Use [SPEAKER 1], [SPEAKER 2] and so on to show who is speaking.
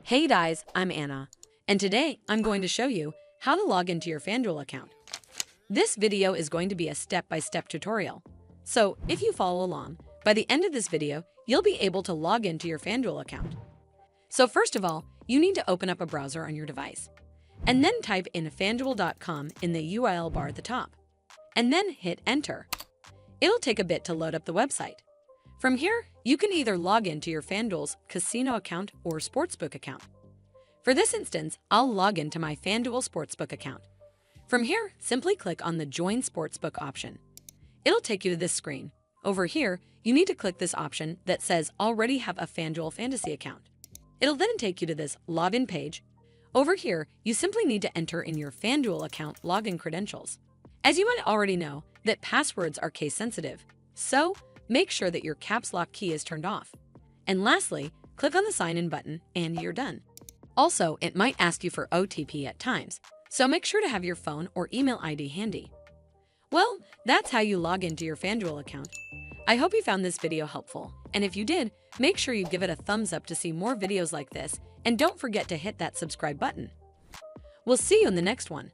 [SPEAKER 1] Hey guys, I'm Anna, and today I'm going to show you how to log into your FanDuel account. This video is going to be a step-by-step tutorial, so if you follow along, by the end of this video, you'll be able to log into your FanDuel account. So first of all, you need to open up a browser on your device, and then type in fanduel.com in the URL bar at the top, and then hit enter. It'll take a bit to load up the website. From here, you can either log into your FanDuel's casino account or sportsbook account. For this instance, I'll log into my FanDuel sportsbook account. From here, simply click on the Join Sportsbook option. It'll take you to this screen. Over here, you need to click this option that says Already have a FanDuel Fantasy account. It'll then take you to this Login page. Over here, you simply need to enter in your FanDuel account login credentials. As you might already know, that passwords are case sensitive, so make sure that your caps lock key is turned off. And lastly, click on the sign in button and you're done. Also, it might ask you for OTP at times, so make sure to have your phone or email ID handy. Well, that's how you log into your FanDuel account. I hope you found this video helpful, and if you did, make sure you give it a thumbs up to see more videos like this, and don't forget to hit that subscribe button. We'll see you in the next one.